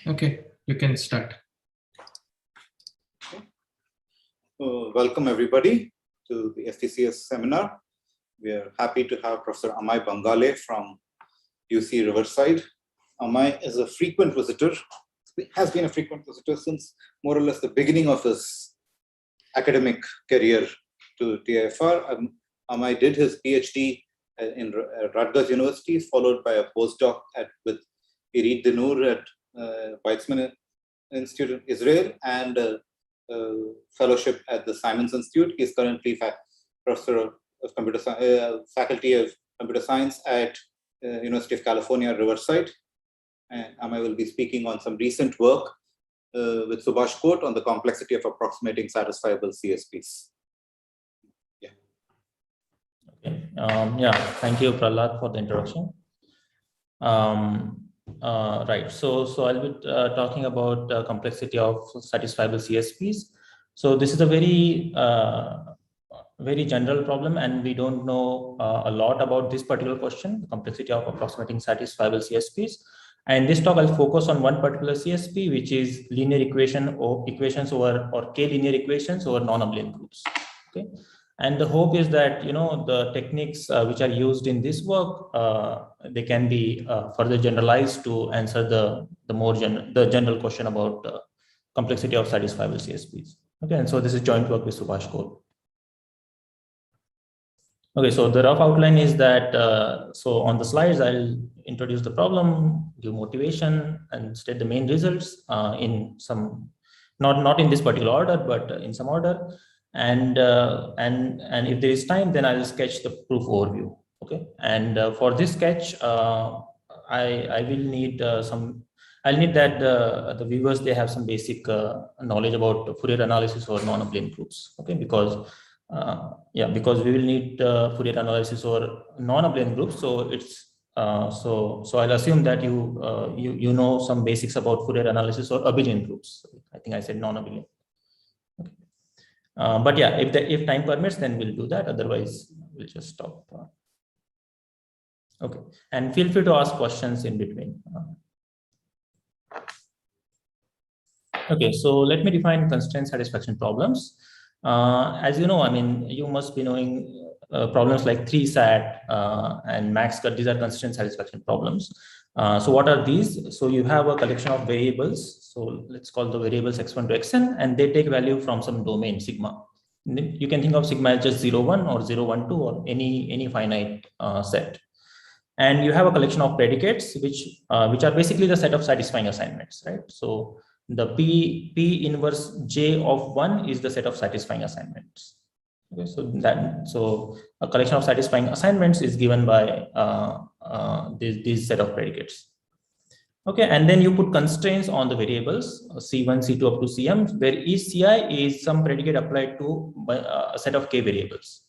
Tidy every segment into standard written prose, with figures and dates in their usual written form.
Okay, you can start. Welcome everybody to the STCS seminar. We are happy to have Professor Amey Bhangale from UC Riverside. Amey is a frequent visitor, has been a frequent visitor since more or less the beginning of his academic career to TIFR. Amey did his PhD in Rutgers University, followed by a postdoc with Irit Dinur at Weizmann Institute in Israel and fellowship at the Simons Institute. He is currently professor of computer faculty of computer science at University of California, Riverside. And Amey will be speaking on some recent work with Subhash Kot on the complexity of approximating satisfiable CSPs. Yeah. Okay. Thank you, Prahlad, for the introduction. Right. So I'll be talking about complexity of satisfiable CSPs. So this is a very general problem, and we don't know a lot about this particular question, the complexity of approximating satisfiable CSPs. And this talk, I'll focus on one particular CSP, which is linear equations over k-linear equations over non-abelian groups. Okay. And the hope is that the techniques which are used in this work, they can be further generalized to answer the general question about complexity of satisfiable CSPs. Okay, and so this is joint work with Subhash Kot. Okay, so the rough outline is that so on the slides I'll introduce the problem, give motivation, and state the main results in some not in this particular order, but in some order. And if there is time, then I'll sketch the proof overview. Okay, and for this sketch, I will need I'll need that the viewers, they have some basic knowledge about Fourier analysis or non-abelian groups. Okay, because because we will need Fourier analysis or non-abelian groups. So it's so I'll assume that you know some basics about Fourier analysis or abelian groups. I think I said non-abelian. But yeah, if time permits, then we'll do that. Otherwise, we'll just stop. Okay, and feel free to ask questions in between. Okay, so let me define constraint satisfaction problems. As you know, I mean, you must be knowing problems like 3-SAT and Max-CSP. These are constraint satisfaction problems. So what are these? So you have a collection of variables. So let's call the variables x1 to xn, and they take value from some domain sigma. You can think of sigma as just 0, 1 or 0, 1, 2 or any finite set. And you have a collection of predicates which are basically the set of satisfying assignments, right? So the P inverse J of 1 is the set of satisfying assignments. Okay, so a collection of satisfying assignments is given by this set of predicates. Okay, and then you put constraints on the variables C1, C2 up to Cm, where each Ci is some predicate applied to a set of k variables.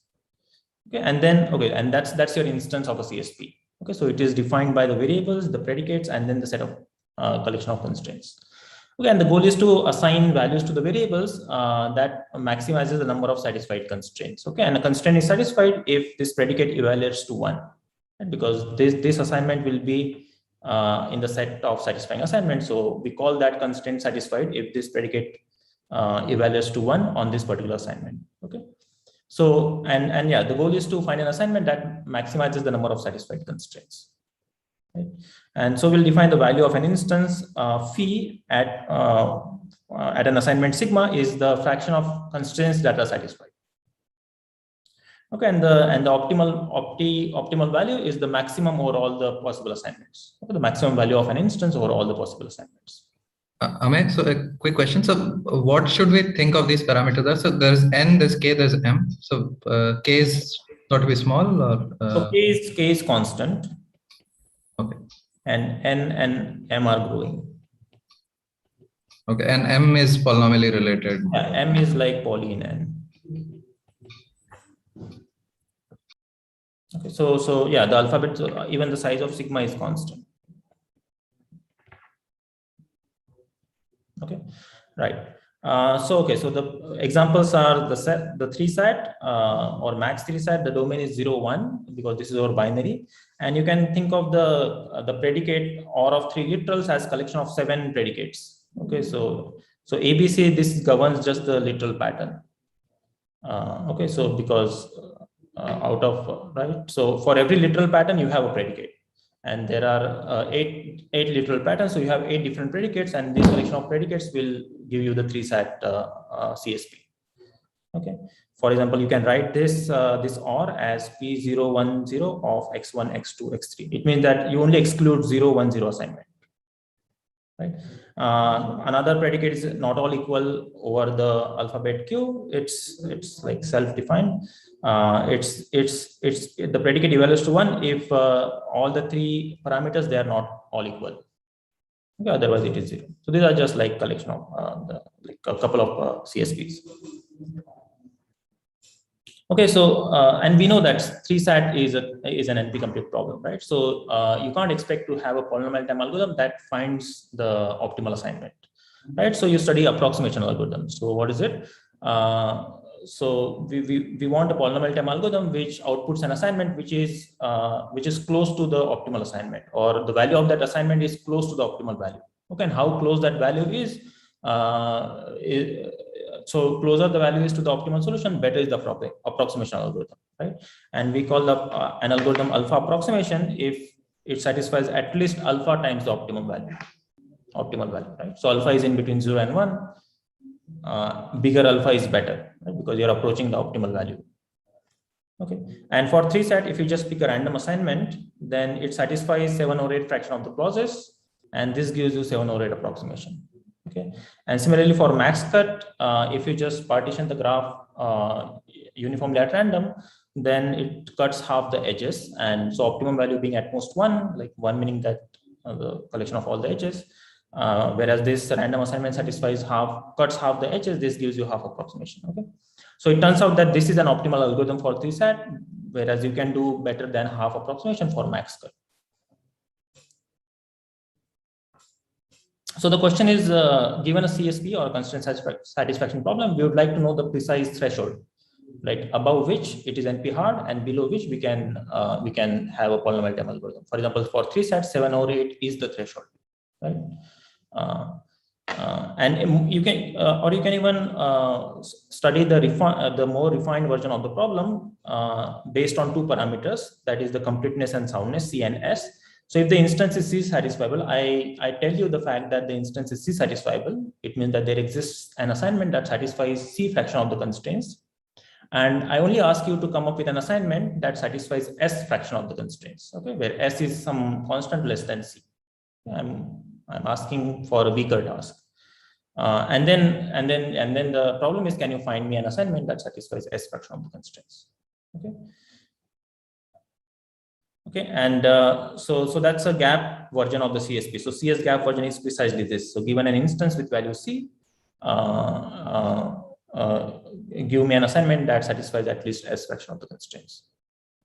Okay, and then and that's your instance of a CSP. Okay, so it is defined by the variables, the predicates, and then the set of collection of constraints. Okay, and the goal is to assign values to the variables that maximizes the number of satisfied constraints. Okay, and a constraint is satisfied if this predicate evaluates to 1, right? Because this assignment will be in the set of satisfying assignments. So we call that constraint satisfied if this predicate evaluates to 1 on this particular assignment. Okay, so and yeah, the goal is to find an assignment that maximizes the number of satisfied constraints. Right? And so we'll define the value of an instance phi at an assignment sigma is the fraction of constraints that are satisfied. Okay, and the optimal value is the maximum over all the possible assignments. Okay, the maximum value of an instance over all the possible assignments. Amey, so a quick question. So what should we think of these parameters? So there's n, there's k, there's m. So k is not to be small, or so k is constant. Okay. And n and m are growing. Okay, and m is polynomially related. Yeah, m is like poly in n. Okay, so yeah, the alphabet, even the size of sigma is constant. Okay, right. So the examples are the 3-SAT or Max 3-SAT. The domain is 0, 1 because this is our binary, And you can think of the predicate or of 3 literals as collection of 7 predicates. Okay, so ABC, this governs just the literal pattern. Okay, so because out of right, so for every literal pattern you have a predicate, and there are eight literal patterns, so you have 8 different predicates, and this collection of predicates will give you the 3-sat CSP. Okay, for example, you can write this this OR as P010 of x1, x2, x3. It means that you only exclude 0, 1, 0 assignment. Right. Another predicate is not all equal over the alphabet Q. It's like self-defined. It's the predicate evaluates to 1 if all the 3 parameters, they are not all equal. Okay, otherwise it is 0. So these are just like collection of like a couple of CSPs. Okay, so and we know that 3-sat is an NP-complete problem, right? So you can't expect to have a polynomial time algorithm that finds the optimal assignment, right? So you study approximation algorithm. So what is it? So we want a polynomial time algorithm which outputs an assignment which is close to the optimal assignment, or the value of that assignment is close to the optimal value. Okay, and how close that value is so closer the value is to the optimal solution, better is the approximation algorithm, right? And we call an algorithm alpha approximation if it satisfies at least alpha times the optimal value, right? So alpha is in between 0 and 1. Bigger alpha is better, right? Because you're approaching the optimal value. Okay, and for 3-sat, if you just pick a random assignment, then it satisfies 7 or 8 fraction of the clauses, and this gives you 7 or 8 approximation. Okay, and similarly for max-cut, if you just partition the graph uniformly at random, then it cuts half the edges, and so optimum value being at most 1, like 1 meaning that the collection of all the edges, whereas this random assignment satisfies cuts half the edges, this gives you half approximation. Okay, so it turns out that this is an optimal algorithm for 3-sat, whereas you can do better than half approximation for max-cut. So the question is, given a CSP or a constraint satisfaction problem, we would like to know the precise threshold, right, above which it is NP hard and below which we can have a polynomial time algorithm. For example, for 3-sat, 7 or 8 is the threshold, right? And you can or you can even study the more refined version of the problem based on 2 parameters, that is the completeness and soundness, C and S. So if the instance is C satisfiable, I tell you the fact that the instance is C satisfiable, it means that there exists an assignment that satisfies C fraction of the constraints. And I only ask you to come up with an assignment that satisfies S fraction of the constraints, okay, where S is some constant less than C. I'm asking for a weaker task. And then the problem is, can you find me an assignment that satisfies S fraction of the constraints? Okay. Okay, and so that's a gap version of the CSP. So CS gap version is precisely this. So given an instance with value C, give me an assignment that satisfies at least S fraction of the constraints.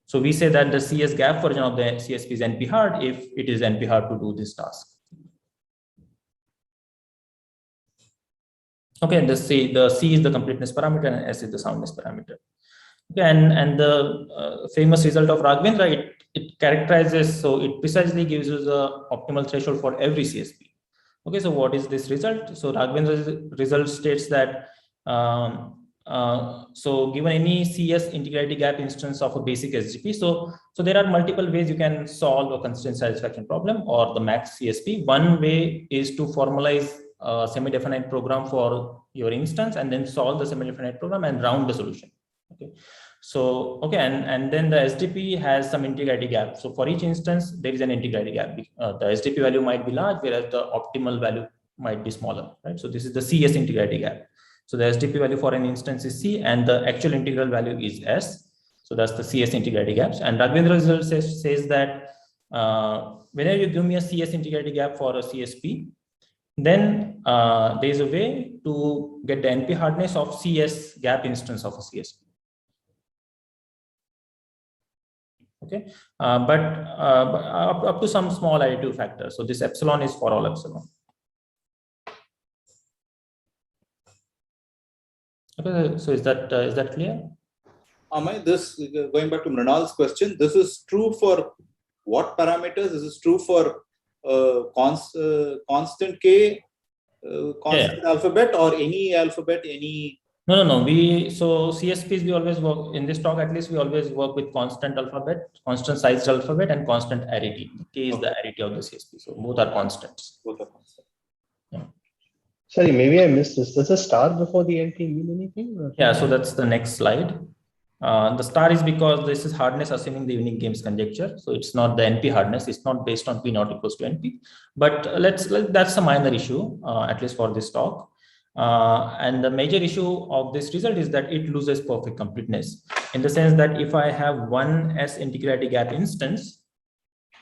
So we say that the CS gap version of the CSP is NP hard if it is NP hard to do this task. Okay, the C is the completeness parameter and S is the soundness parameter. Okay, and the famous result of Raghavendra, it characterizes, so it precisely gives you the optimal threshold for every CSP. Okay, so what is this result? So Raghavendra's result states that so given any CS integrality gap instance of a basic SGP, so there are multiple ways you can solve a constraint satisfaction problem or the Max-CSP. One way is to formalize a semi-definite program for your instance and then solve the semi-definite program and round the solution. Okay, so okay, and then the SDP has some integrality gap. So for each instance, there is an integrality gap. The SDP value might be large, whereas the optimal value might be smaller, right? So this is the CS integrality gap. So the SDP value for an instance is C, and the actual integral value is S. So that's the CS integrality gaps. And Raghavendra's result says that whenever you give me a CS integrality gap for a CSP, then there is a way to get the NP hardness of CS gap instance of a CSP. Okay, but up to some small additive factor. So this epsilon is for all epsilon. Okay, so is that clear? Amey, this going back to Mrinal's question, this is true for what parameters? Is this true for constant K, constant alphabet, or any alphabet, any? No. So CSPs, we always work in this talk, at least we always work with constant alphabet, constant sized alphabet, and constant arity. K is the arity of the CSP. So both are constants. Both are constant. Yeah. Sorry, maybe I missed this. Does a star before the NP mean anything? Or? Yeah, so that's the next slide. The star is because this is hardness assuming the unique games conjecture. So it's not the NP hardness. It's not based on P not equals to NP. But that's a minor issue, at least for this talk. And the major issue of this result is that it loses perfect completeness, in the sense that if I have one S integrity gap instance,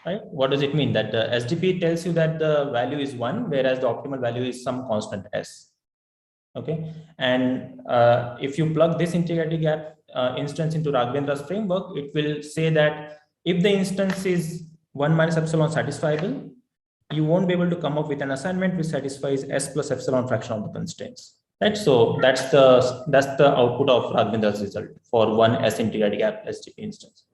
right? What does it mean? That the SDP tells you that the value is 1, whereas the optimal value is some constant S. Okay, and if you plug this integrity gap instance into Raghavendra's framework, it will say that if the instance is 1 minus epsilon satisfiable, you won't be able to come up with an assignment which satisfies S plus epsilon fraction of the constraints. Right. So that's the output of Raghavendra's result for one S integrity gap SDP instance.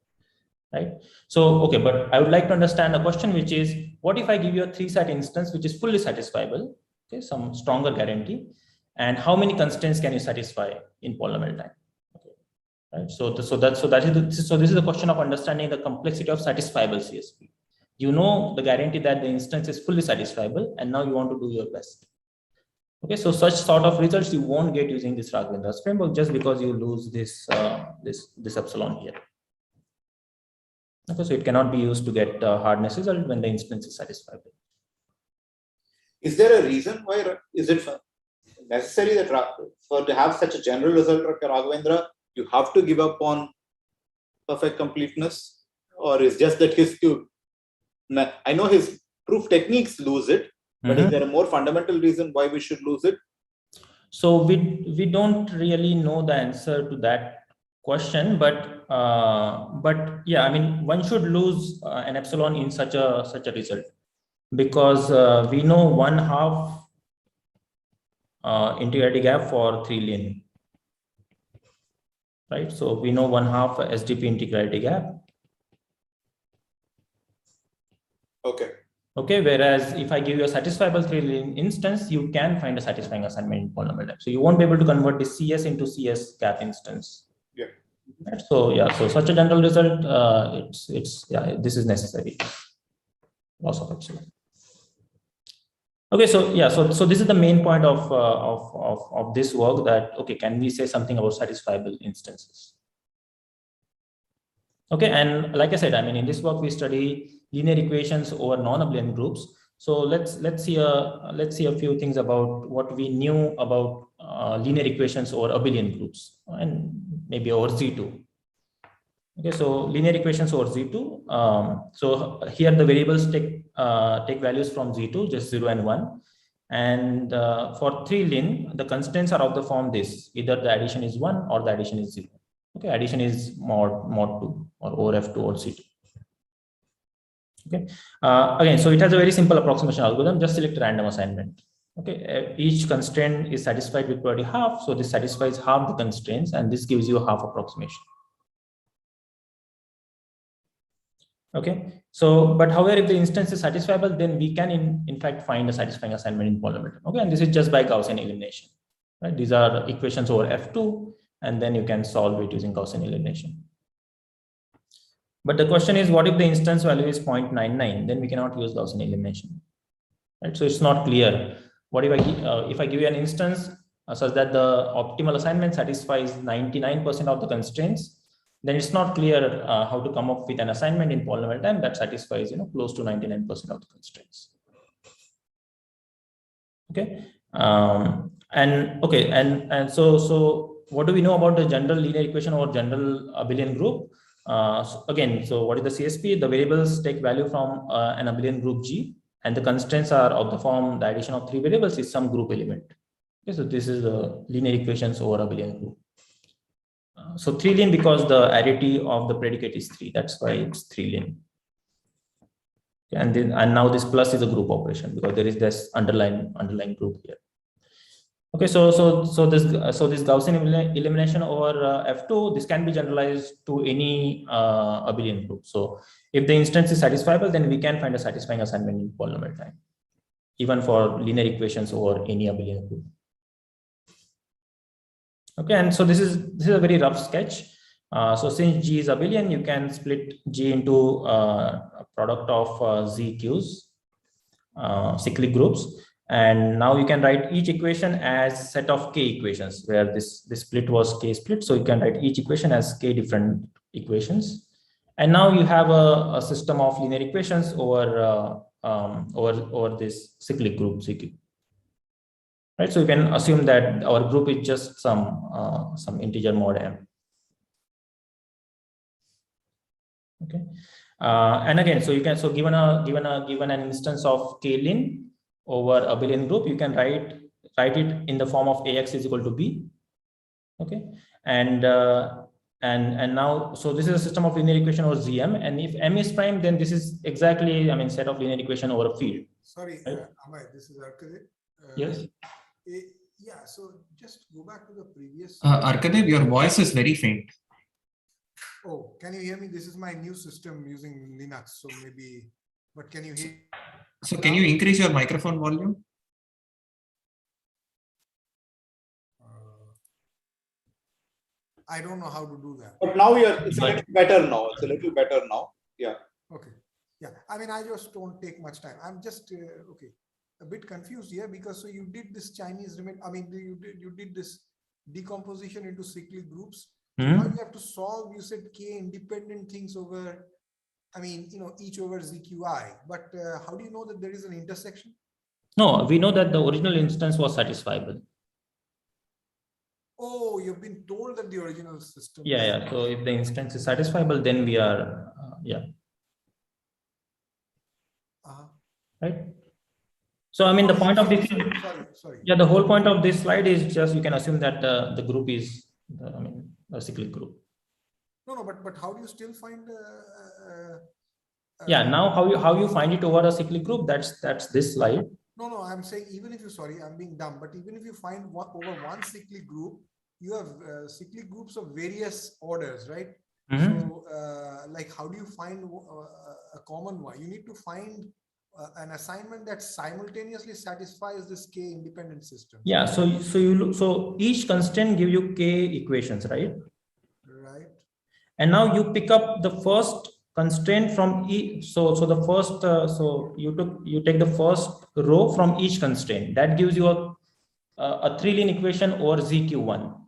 Right. So okay, but I would like to understand a question, which is, what if I give you a 3-sat instance which is fully satisfiable? Okay, some stronger guarantee. And how many constraints can you satisfy in polynomial time? Okay. Right. So this is the question of understanding the complexity of satisfiable CSP. You know the guarantee that the instance is fully satisfiable, and now you want to do your best. Okay, so such sort of results you won't get using this Raghavendra's framework, just because you lose this this epsilon here. Okay, so it cannot be used to get hardness result when the instance is satisfiable. Is there a reason why? Is it necessary that for to have such a general result like Raghavendra, you have to give up on perfect completeness, or is just that his cube? I know his proof techniques lose it, but is there a more fundamental reason why we should lose it? So we don't really know the answer to that question, but yeah, I mean, one should lose an epsilon in such a result, because we know 1/2 integrity gap for 3 lin, right? So we know 1/2 SDP integrity gap. Okay, whereas if I give you a satisfiable 3 lin instance, you can find a satisfying assignment in polynomial time. So you won't be able to convert the CS into CS gap instance. Yeah. Right? So yeah, so such a general result, this is necessary. Loss of epsilon. Okay, so yeah, so this is the main point of this work, that okay, can we say something about satisfiable instances? Okay, and like I said, I mean, in this work we study linear equations over non-abelian groups. So let's see a few things about what we knew about linear equations over abelian groups, and maybe over Z2. Okay, so linear equations over Z2. So here the variables take values from Z2, just 0 and 1. And for 3 lin, the constraints are of the form this: either the addition is 1 or the addition is 0. Okay, addition is mod 2 or over F2 or C2. Okay, again, so it has a very simple approximation algorithm. Just select random assignment. Okay, each constraint is satisfied with priority half, so this satisfies half the constraints, and this gives you a half approximation. Okay, so but however, if the instance is satisfiable, then we can in fact find a satisfying assignment in polynomial time. Okay, and this is just by Gaussian elimination. Right, these are equations over F2, and then you can solve it using Gaussian elimination. But the question is, what if the instance value is 0.99? Then we cannot use Gaussian elimination. Right, so it's not clear. What if I give you an instance such that the optimal assignment satisfies 99% of the constraints? Then it's not clear how to come up with an assignment in polynomial time that satisfies close to 99% of the constraints. Okay, and so what do we know about the general linear equation or general abelian group? So again, so what is the CSP? The variables take value from an abelian group G, and the constraints are of the form the addition of 3 variables is some group element. Okay, so this is the linear equations over abelian group. So 3 lin because the arity of the predicate is 3. That's why it's 3 lin. And now this plus is a group operation because there is this underlying group here. Okay, so this Gaussian elimination over F2, this can be generalized to any abelian group. So if the instance is satisfiable, then we can find a satisfying assignment in polynomial time, even for linear equations over any abelian group. Okay, and so this is a very rough sketch. So since G is abelian, you can split G into a product of Z Qs, cyclic groups. And now you can write each equation as set of k equations, where this split was k split. So you can write each equation as k different equations. And now you have a system of linear equations over this cyclic group CQ. Right, so you can assume that our group is just some integer mod m. Okay, and again, so you can given an instance of k-lin over abelian group, you can write it in the form of ax is equal to b. Okay, and now, so this is a system of linear equation over Zm, and if m is prime, then this is exactly, I mean, set of linear equation over a field. Sorry, right? Amey, this is Arkadev. Yes. Yeah, so just go back to the previous. Arkadev, your voice is very faint. Oh, can you hear me? This is my new system using Linux, so maybe, but can you hear? So can you increase your microphone volume? I don't know how to do that. But now it's a little better now. It's a little better now. Yeah. Okay. Yeah. I mean, I just don't take much time. I'm just okay. A bit confused here because so you did this Chinese remit. I mean, you did this decomposition into cyclic groups. Mm-hmm. Now you have to solve. You said k independent things over. I mean, each over ZQI. But how do you know that there is an intersection? No, we know that the original instance was satisfiable. Oh, you've been told that the original system. Yeah. So if the instance is satisfiable, then we are, right? So I mean, the point of this, sorry. Yeah, the whole point of this slide is just you can assume that the group is, a cyclic group. No, but how do you still find? Yeah, now how you find it over a cyclic group? That's this slide. No, I'm saying even if you, sorry, I'm being dumb, but even if you find over one cyclic group, you have cyclic groups of various orders, right? Mm-hmm. So, like, how do you find a common one? You need to find an assignment that simultaneously satisfies this k independent system. Yeah. So each constraint give you k equations, right? Right. And now you pick up the first constraint from each. So the first. So you take the first row from each constraint. That gives you a 3-line equation over ZQ1.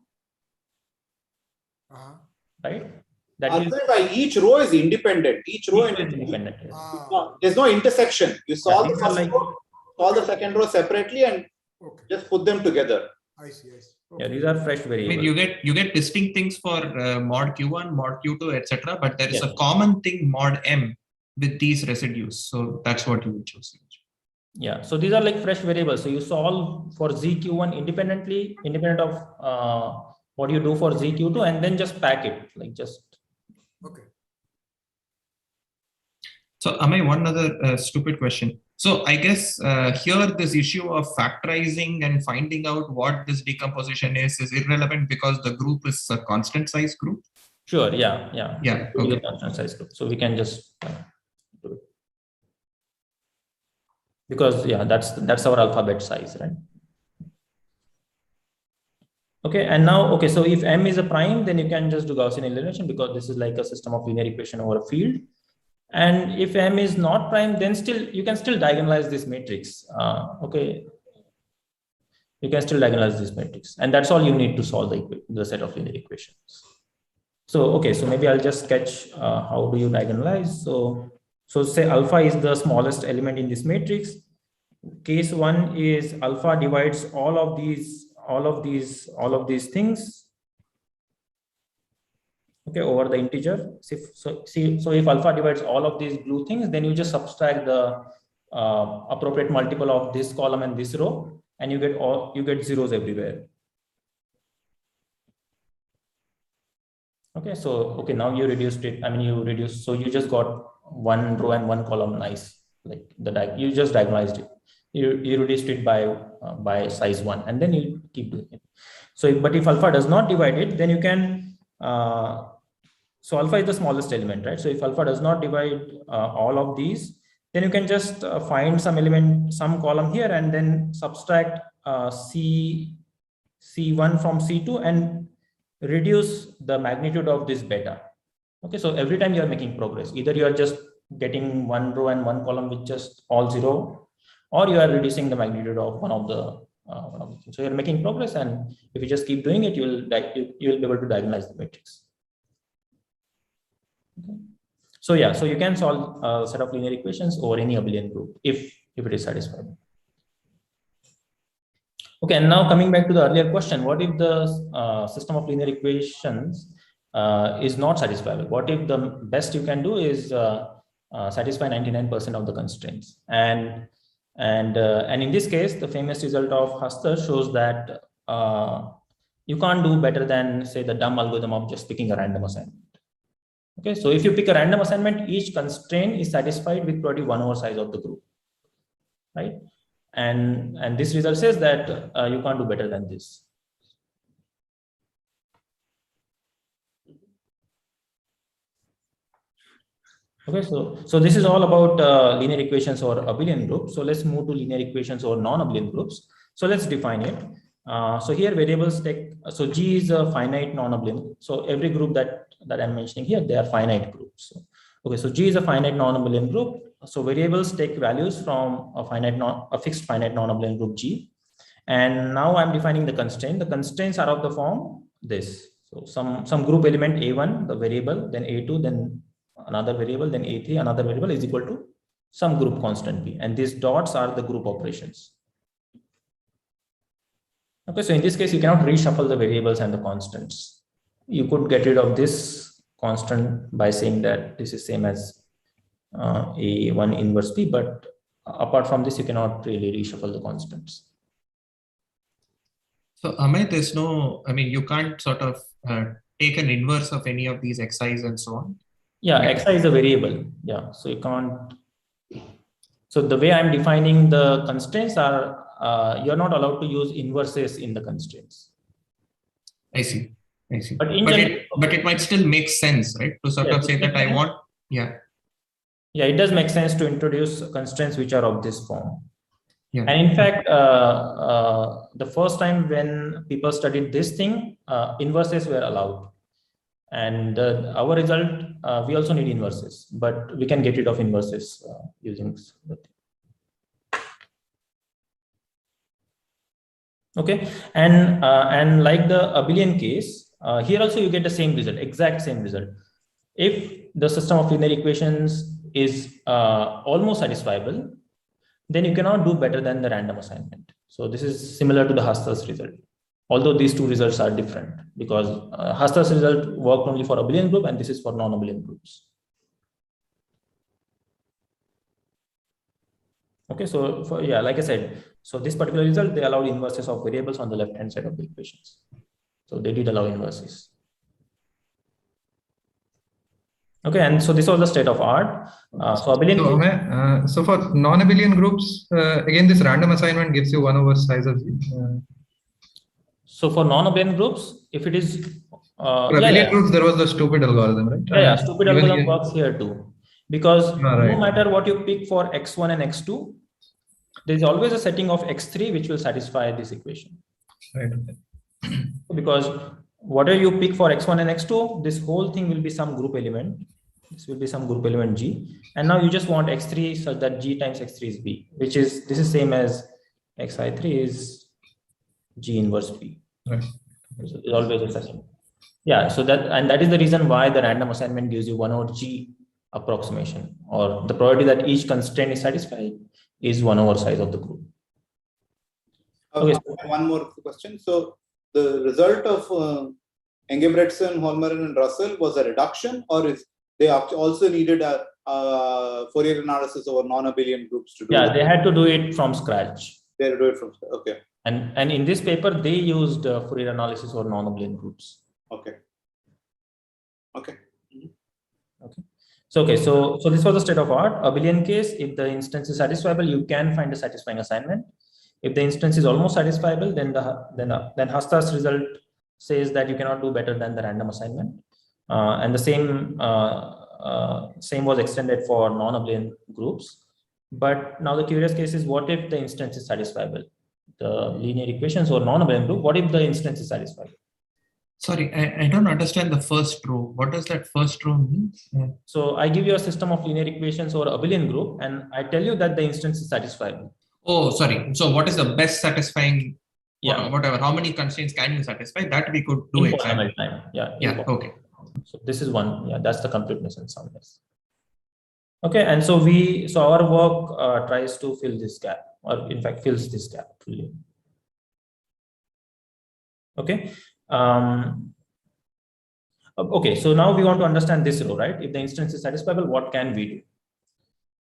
Right. By each row is independent. Each row is independent. There's no intersection. You solve the first row, solve the second row separately, and just put them together. I see. Okay. Yeah, these are fresh variables. I mean, you get distinct things for mod Q1, mod Q2, etc. But there is a common thing mod M with these residues. So that's what you would choose. Yeah. So these are like fresh variables. So you solve for ZQ1 independent of what you do for ZQ2, and then just pack it like just. Okay. So Amey, one other stupid question. So I guess here this issue of factorizing and finding out what this decomposition is irrelevant because the group is a constant size group. Sure. Yeah. Okay. Constant size group. So we can just do it because that's our alphabet size, right? Okay, and now so if M is a prime, then you can just do Gaussian elimination because this is like a system of linear equation over a field. And if M is not prime, then you can still diagonalize this matrix. Okay, you can still diagonalize this matrix, and that's all you need to solve the set of linear equations. So so maybe I'll just sketch how do you diagonalize. So say alpha is the smallest element in this matrix. Case 1 is alpha divides all of these things. Okay, over the integer. So if alpha divides all of these blue things, then you just subtract the appropriate multiple of this column and this row, and you get zeros everywhere. Okay, so now you reduced it. I mean, so you just got one row and one column. Nice, like you just diagonalized it. you reduced it by size 1, and then you keep doing it. So, but if alpha does not divide it, then you can, so alpha is the smallest element, right? So if alpha does not divide all of these, then you can just find some element, some column here, and then subtract C1 from C2 and reduce the magnitude of this beta. Okay, so every time you are making progress, either you are just getting one row and one column with just all 0, or you are reducing the magnitude of one of the things. So you're making progress, and if you just keep doing it, you will be able to diagonalize the matrix. Okay. So yeah, so you can solve a set of linear equations over any abelian group if it is satisfied. Okay, and now coming back to the earlier question, what if the system of linear equations is not satisfiable? What if the best you can do is satisfy 99% of the constraints? And in this case, the famous result of Hardness shows that you can't do better than, say, the dumb algorithm of just picking a random assignment. Okay, so if you pick a random assignment, each constraint is satisfied with probably 1/4 size of the group, right? And this result says that you can't do better than this. Okay, so this is all about linear equations or abelian groups. So let's move to linear equations or non-abelian groups. So let's define it. So here variables take, so G is a finite non-abelian. So every group that I'm mentioning here, they are finite groups. Okay, so G is a finite non-abelian group. So variables take values from a fixed finite non-abelian group G. And now I'm defining the constraint. The constraints are of the form this. So some group element A1, the variable, then A2, then another variable, then A3, another variable is equal to some group constant B. And these dots are the group operations. Okay, so in this case, you cannot reshuffle the variables and the constants. You could get rid of this constant by saying that this is same as A1 inverse B, but apart from this, you cannot really reshuffle the constants. So Amey, there's no, I mean, you can't sort of take an inverse of any of these xi's and so on. Yeah, xi is a variable. Yeah, so you can't. So the way I'm defining the constraints are, you're not allowed to use inverses in the constraints. I see. But it might still make sense, right? To sort of say that I want, yeah. Yeah, it does make sense to introduce constraints which are of this form. Yeah. And in fact, the first time when people studied this thing, inverses were allowed. And our result, we also need inverses, but we can get rid of inverses using the thing. Okay, and like the abelian case, here also you get the same result, exact same result. If the system of linear equations is almost satisfiable, then you cannot do better than the random assignment. So this is similar to the Hardness result, although these two results are different because Hardness result worked only for abelian group and this is for non-abelian groups. Okay, so yeah, like I said, so this particular result, they allowed inverses of variables on the left-hand side of the equations. So they did allow inverses. Okay, and so this was the state of art. So for non-abelian groups, again, this random assignment gives you 1/4 size of. So for non-abelian groups, if it is for abelian groups, there was the stupid algorithm, right? Yeah, stupid algorithm works here too, because no matter what you pick for x1 and x2, there is always a setting of x3 which will satisfy this equation. Right. Because whatever you pick for x1 and x2, this whole thing will be some group element. This will be some group element G. And now you just want x3 such that G times x3 is B, which is, this is same as xi3 is G inverse B. Right. So it's always a setting. Yeah, so that is the reason why the random assignment gives you 1/G approximation, or the probability that each constraint is satisfied is 1/size of the group. Okay. One more question. So the result of Engebretson, Holmgren, and Russell was a reduction, or is they also needed a Fourier analysis over non-abelian groups to do? Yeah, they had to do it from scratch. They had to do it from scratch. Okay. And in this paper, they used Fourier analysis over non-abelian groups. Okay. Okay. Okay. So, okay, so this was the state of art. Abelian case, if the instance is satisfiable, you can find a satisfying assignment. If the instance is almost satisfiable, then Hasta's result says that you cannot do better than the random assignment. And the same was extended for non-abelian groups. But now the curious case is, what if the instance is satisfiable? The linear equations or non-abelian group, what if the instance is satisfiable? Sorry, I don't understand the first row. What does that first row mean? Yeah. So I give you a system of linear equations or abelian group, and I tell you that the instance is satisfiable. Oh, sorry. So what is the best satisfying? Yeah. Whatever. How many constraints can you satisfy? That we could do exactly. Yeah. Yeah. Okay. So this is one. Yeah, that's the completeness and soundness. Okay, and so our work tries to fill this gap, or in fact fills this gap fully. Okay. Okay, so now we want to understand this row, right? If the instance is satisfiable, what can we do?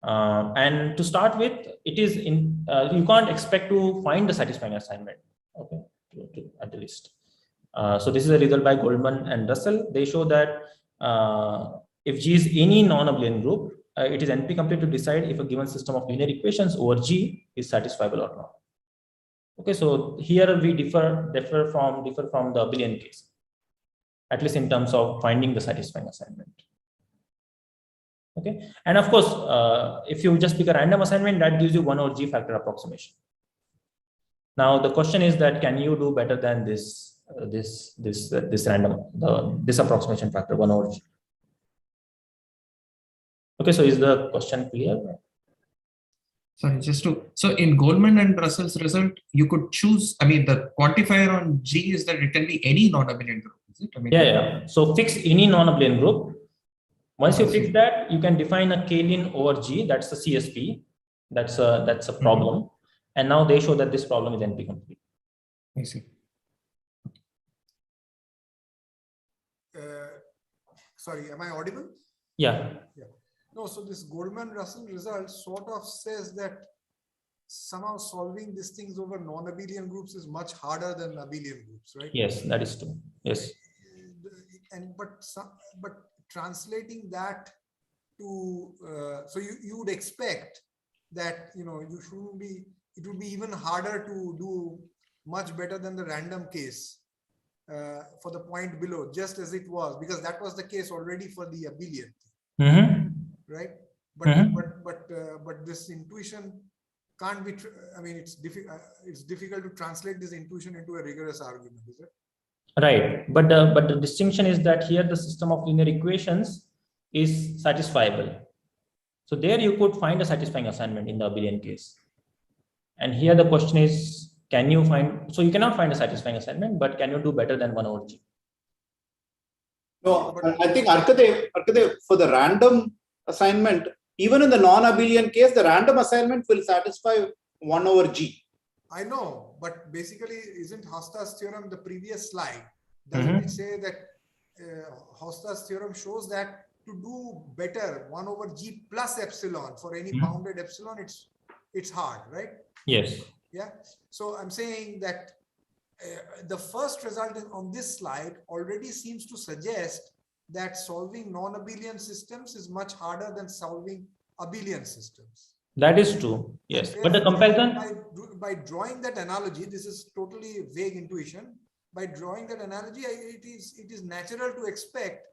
And to start with, it is you can't expect to find the satisfying assignment, okay, at the least. So this is a result by Goldman and Russell. They show that if G is any non-abelian group, it is NP complete to decide if a given system of linear equations over G is satisfiable or not. Okay, so here we differ from the abelian case, at least in terms of finding the satisfying assignment. Okay, and of course, if you just pick a random assignment, that gives you 1 over G factor approximation. Now the question is that can you do better than this approximation factor 1 over G? Okay, so is the question clear? Sorry, so in Goldman and Russell's result, you could choose. I mean, the quantifier on G is that it can be any non-abelian group, is it? I mean, yeah. So fix any non-abelian group. Once you fix that, you can define a k-lin over G. That's the CSP. That's a problem. And now they show that this problem is NP complete. I see. Sorry, am I audible? Yeah. No, so this Goldman-Russell result sort of says that somehow solving these things over non-abelian groups is much harder than abelian groups, right? Yes, that is true. Yes. But translating that to so you would expect that it would be even harder to do much better than the random case for the point below, just as it was, because that was the case already for the abelian, right? But this intuition can't be. I mean, it's difficult to translate this intuition into a rigorous argument, is it? Right, but the distinction is that here the system of linear equations is satisfiable. So there you could find a satisfying assignment in the abelian case. And here the question is, can you find? So you cannot find a satisfying assignment, but can you do better than 1 over G? No, I think Arkadev, for the random assignment, even in the non-abelian case, the random assignment will satisfy 1 over G. I know, but basically, isn't Hasta's theorem the previous slide? Doesn't it say that Hasta's theorem shows that to do better 1 over G plus epsilon for any bounded epsilon, it's hard, right? Yes. Yeah. So I'm saying that the first result on this slide already seems to suggest that solving non-abelian systems is much harder than solving abelian systems. That is true. Yes, but the comparison by drawing that analogy, this is totally vague intuition. By drawing that analogy, it is natural to expect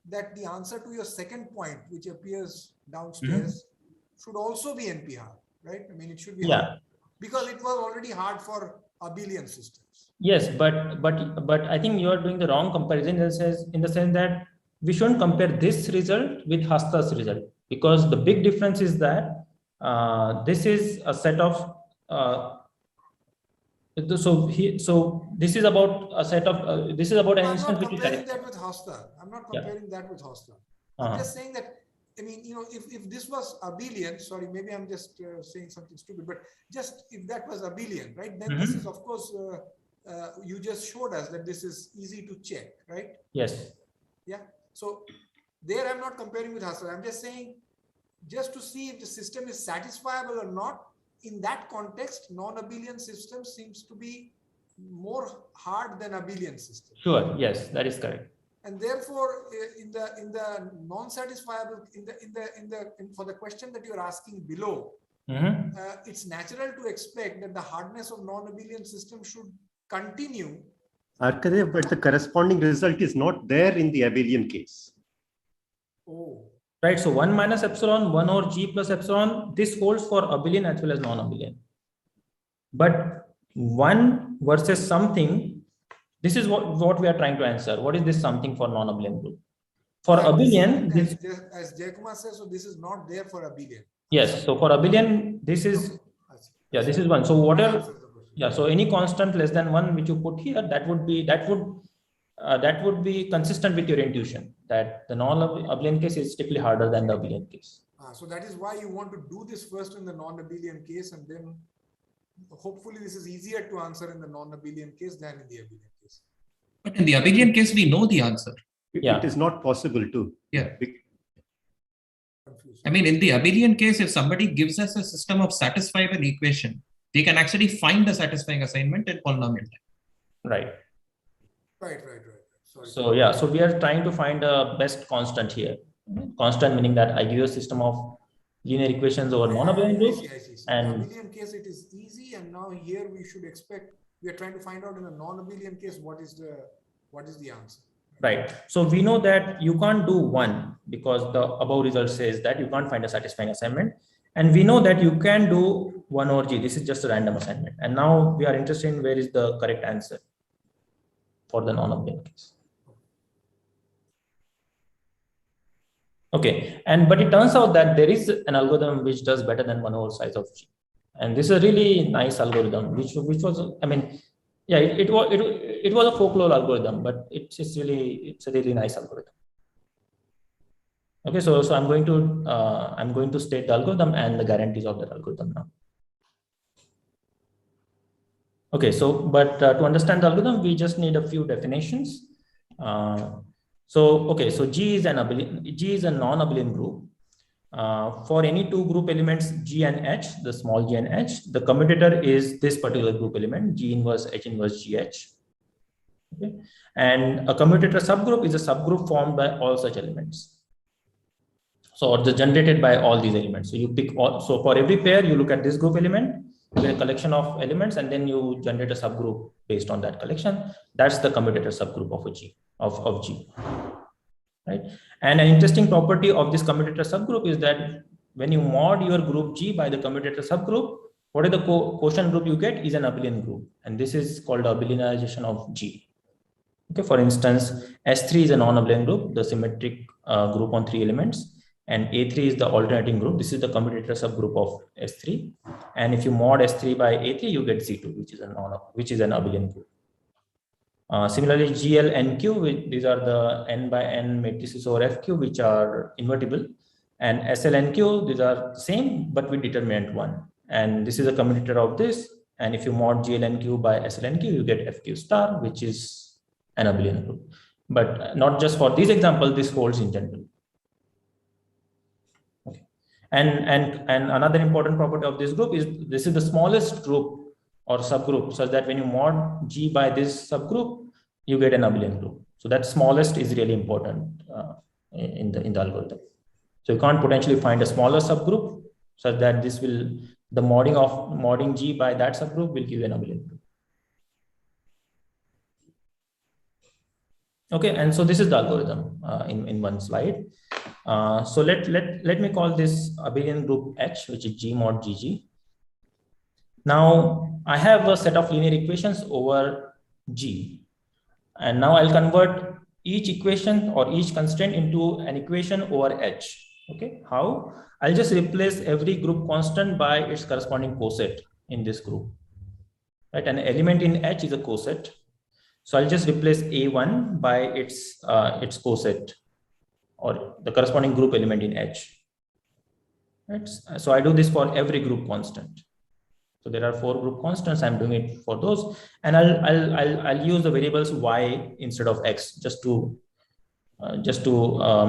that the answer to your second point, which appears downstairs, should also be NP hard, right? I mean, it should be hard because it was already hard for abelian systems. Yes, but I think you are doing the wrong comparison in the sense that we shouldn't compare this result with Hasta's result, because the big difference is that this is a set of so this is about a set of this is about an instance which is comparing that with Hasta. I'm not comparing that with Hasta. I'm just saying that, I mean, if this was abelian, sorry, maybe I'm just saying something stupid, but just if that was abelian, right, then this is, of course, you just showed us that this is easy to check, right? Yes. Yeah. So there I'm not comparing with Hasta. I'm just saying, just to see if the system is satisfiable or not. In that context, non-abelian system seems to be more hard than abelian system. Sure. Yes, that is correct. And therefore, in the non-satisfiable, for the question that you're asking below, it's natural to expect that the hardness of non-abelian system should continue. Arkadev, but the corresponding result is not there in the abelian case. Oh. Right. So 1 minus epsilon, 1 over G plus epsilon, this holds for abelian as well as non-abelian. But 1 versus something, this is what we are trying to answer. What is this something for non-abelian group? For abelian, as Jayakumar says, so this is not there for abelian. Yes. So for abelian, this is, yeah, this is 1. So whatever, yeah. So any constant less than 1 which you put here, that would be consistent with your intuition that the non-abelian case is typically harder than the abelian case. So that is why you want to do this first in the non-abelian case, and then hopefully this is easier to answer in the non-abelian case than in the abelian case. But in the abelian case, we know the answer. It is not possible to. Yeah. I mean, in the abelian case, if somebody gives us a system of satisfiable equation, they can actually find the satisfying assignment in polynomial time. Right. Right. Sorry. So yeah, so we are trying to find a best constant here. Constant meaning that I give you a system of linear equations over non-abelian groups. I see. And in the abelian case, it is easy, and now here we should expect, we are trying to find out in the non-abelian case what is the answer. Right. So we know that you can't do 1 because the above result says that you can't find a satisfying assignment. And we know that you can do 1 over G. This is just a random assignment. And now we are interested in where is the correct answer for the non-abelian case. Okay. But it turns out that there is an algorithm which does better than 1 over size of G. And this is a really nice algorithm, which was, I mean, yeah, it was a folklore algorithm, but it's a really nice algorithm. Okay, so I'm going to state the algorithm and the guarantees of that algorithm now. Okay, so but to understand the algorithm, we just need a few definitions. So G is a non-abelian group. For any two group elements G and H, the small g and H, the commutator is this particular group element, G inverse H inverse GH. Okay, and a commutator subgroup is a subgroup formed by all such elements. So or generated by all these elements. So you pick all. So for every pair, you look at this group element, you get a collection of elements, and then you generate a subgroup based on that collection. That's the commutator subgroup of a G of G. Right. And an interesting property of this commutator subgroup is that when you mod your group G by the commutator subgroup, whatever the quotient group you get is an abelian group. And this is called abelianization of G. Okay, for instance, S3 is a non-abelian group, the symmetric group on 3 elements, and A3 is the alternating group. This is the commutator subgroup of S3. And if you mod S3 by A3, you get Z2, which is an abelian group. Similarly, GL and Q, these are the n by n matrices over FQ, which are invertible, and SL and Q, these are the same, but with determinant 1. And this is a commutator of this. And if you mod GL and Q by SL and Q, you get FQ star, which is an abelian group. But not just for this example, this holds in general. Okay. And another important property of this group is this is the smallest group or subgroup, such that when you mod G by this subgroup, you get an abelian group. So that smallest is really important in the algorithm. So you can't potentially find a smaller subgroup such that the modding G by that subgroup will give you an abelian group. Okay, and so this is the algorithm in one slide. So let me call this abelian group H, which is G mod GG. Now I have a set of linear equations over G, and now I'll convert each equation or each constraint into an equation over H. Okay, how? I'll just replace every group constant by its corresponding coset in this group. Right, an element in H is a coset. So I'll just replace A1 by its coset or the corresponding group element in H. Right, so I do this for every group constant. So there are 4 group constants. I'm doing it for those, and I'll use the variables y instead of x just to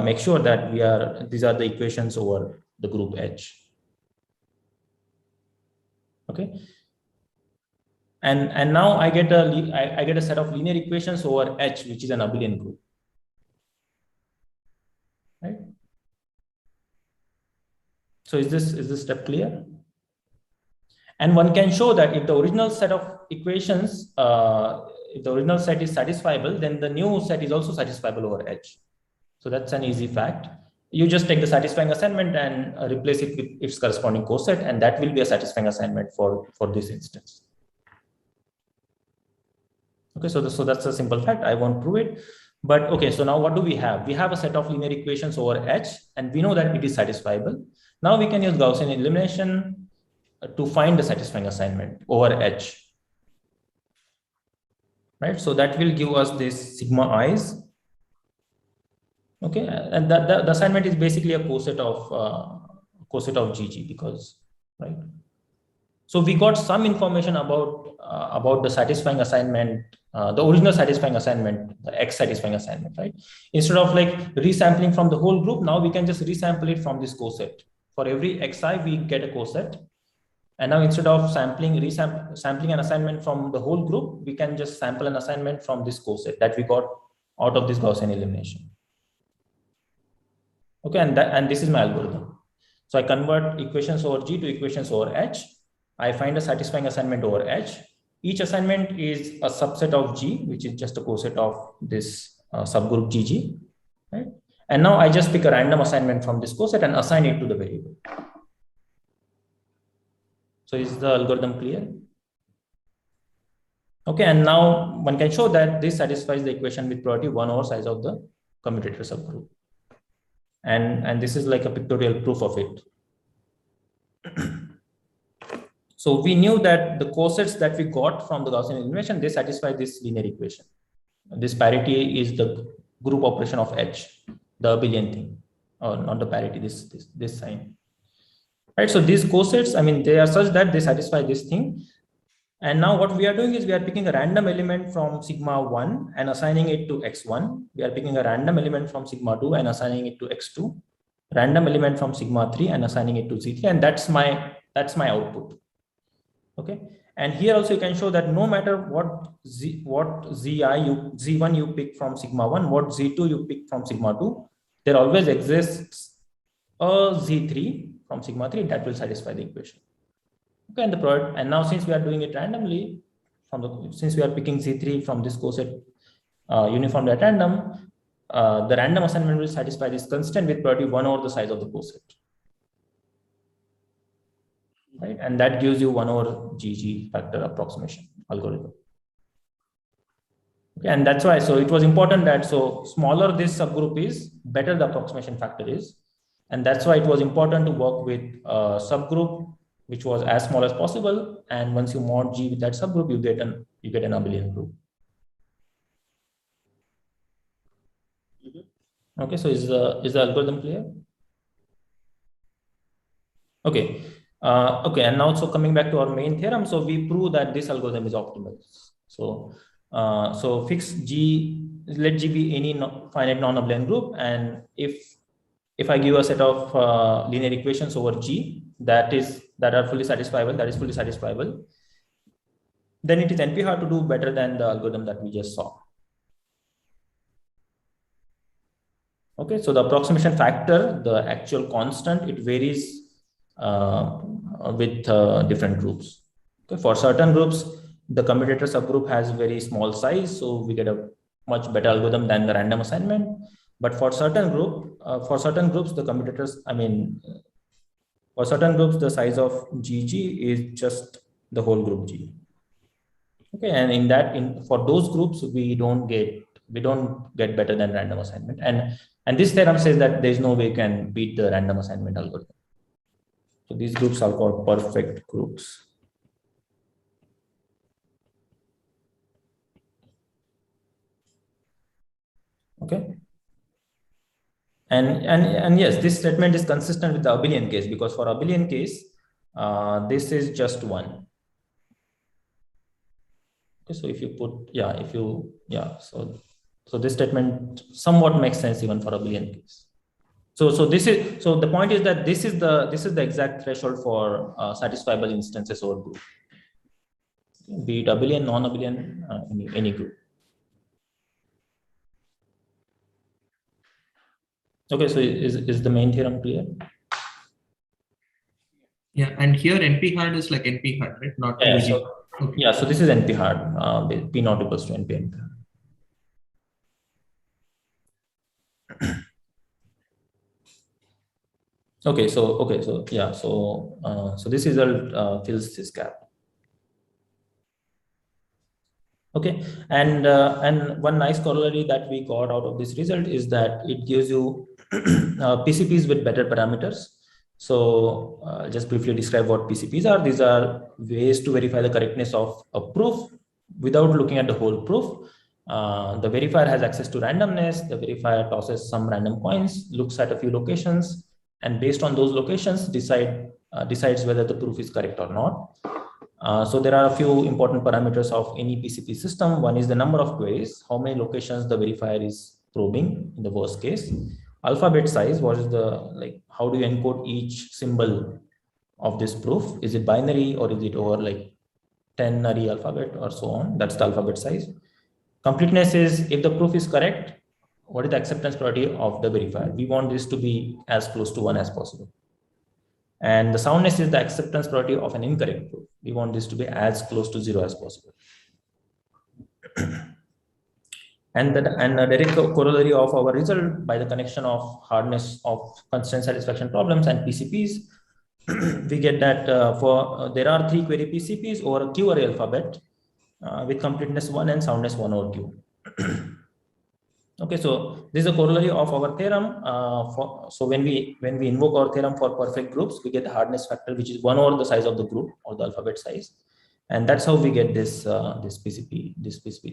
make sure that these are the equations over the group H. Okay, and now I get a set of linear equations over H, which is an abelian group. So is this step clear? And one can show that if the original set of equations, if the original set is satisfiable, then the new set is also satisfiable over H. So that's an easy fact. You just take the satisfying assignment and replace it with its corresponding coset, and that will be a satisfying assignment for this instance. Okay, so that's a simple fact. I won't prove it. But okay, so now what do we have? We have a set of linear equations over H, and we know that it is satisfiable. Now we can use Gaussian elimination to find the satisfying assignment over H. Right, so that will give us this sigma i's. Okay, and the assignment is basically a coset of GG, because, right? So we got some information about the satisfying assignment, the original satisfying assignment, the X satisfying assignment, right? Instead of like resampling from the whole group, now we can just resample it from this coset. For every Xi, we get a coset. And now instead of sampling an assignment from the whole group, we can just sample an assignment from this coset that we got out of this Gaussian elimination. Okay, and this is my algorithm. So I convert equations over G to equations over H. I find a satisfying assignment over H. Each assignment is a subset of G, which is just a coset of this subgroup GG, right? And now I just pick a random assignment from this coset and assign it to the variable. So is the algorithm clear? Okay, and now one can show that this satisfies the equation with probability 1 over size of the commutator subgroup. And this is like a pictorial proof of it. So we knew that the cosets that we got from the Gaussian elimination, they satisfy this linear equation. This parity is the group operation of H, the abelian thing, or not the parity, this sign. Right, so these cosets, I mean, they are such that they satisfy this thing. And now what we are doing is we are picking a random element from sigma 1 and assigning it to x1. We are picking a random element from sigma 2 and assigning it to x2. Random element from sigma 3 and assigning it to z3, and that's my output. Okay, and here also you can show that no matter what z1 you pick from sigma 1, what z2 you pick from sigma 2, there always exists a z3 from sigma 3 that will satisfy the equation. Okay, and the product, and now since we are doing it randomly, since we are picking z3 from this coset uniformly at random, the random assignment will satisfy this constraint with probability 1 over the size of the coset. Right, and that gives you 1 over GG factor approximation algorithm. Okay, and that's why, so it was important that so smaller this subgroup is, better the approximation factor is, and that's why it was important to work with a subgroup which was as small as possible, and once you mod G with that subgroup, you get an abelian group. Okay, so is the algorithm clear? Okay. Okay, and now so coming back to our main theorem, so we prove that this algorithm is optimal. So so fix G, let G be any finite non-abelian group, and if I give a set of linear equations over G that are fully satisfiable, then it is NP hard to do better than the algorithm that we just saw. Okay, so the approximation factor, the actual constant, it varies with different groups. Okay, for certain groups, the commutator subgroup has very small size, so we get a much better algorithm than the random assignment. But for certain groups, the commutators, I mean, for certain groups, the size of GG is just the whole group G. Okay, and for those groups, we don't get better than random assignment. And this theorem says that there is no way you can beat the random assignment algorithm. So these groups are called perfect groups. Okay. And yes, this statement is consistent with the abelian case, because for abelian case, this is just 1. Okay, so if you put, so this statement somewhat makes sense even for abelian case. So the point is that this is the exact threshold for satisfiable instances over group, be it abelian, non-abelian, any group. Okay, so is the main theorem clear? Yeah, and here NP hard is like NP hard, right? Not Yeah, UG. so, Okay. yeah, so this is NP hard, P not equals to NP hard. Okay, so yeah, so this result fills this gap. Okay, and one nice corollary that we got out of this result is that it gives you PCPs with better parameters. So just briefly describe what PCPs are. These are ways to verify the correctness of a proof without looking at the whole proof. The verifier has access to randomness. The verifier tosses some random coins, looks at a few locations, and based on those locations decides whether the proof is correct or not. So there are a few important parameters of any PCP system. One is the number of queries, how many locations the verifier is probing in the worst case. Alphabet size, what is the, like, how do you encode each symbol of this proof? Is it binary or is it over like 10-ary alphabet or so on? That's the alphabet size. Completeness is if the proof is correct, what is the acceptance probability of the verifier? We want this to be as close to 1 as possible. And the soundness is the acceptance probability of an incorrect proof. We want this to be as close to 0 as possible. And a direct corollary of our result by the connection of hardness of constraint satisfaction problems and PCPs, we get that there are 3 query PCPs over a q-array alphabet with completeness 1 and soundness 1 over q. Okay, so this is a corollary of our theorem. So when we invoke our theorem for perfect groups, we get the hardness factor, which is 1 over the size of the group or the alphabet size, and that's how we get this this PCP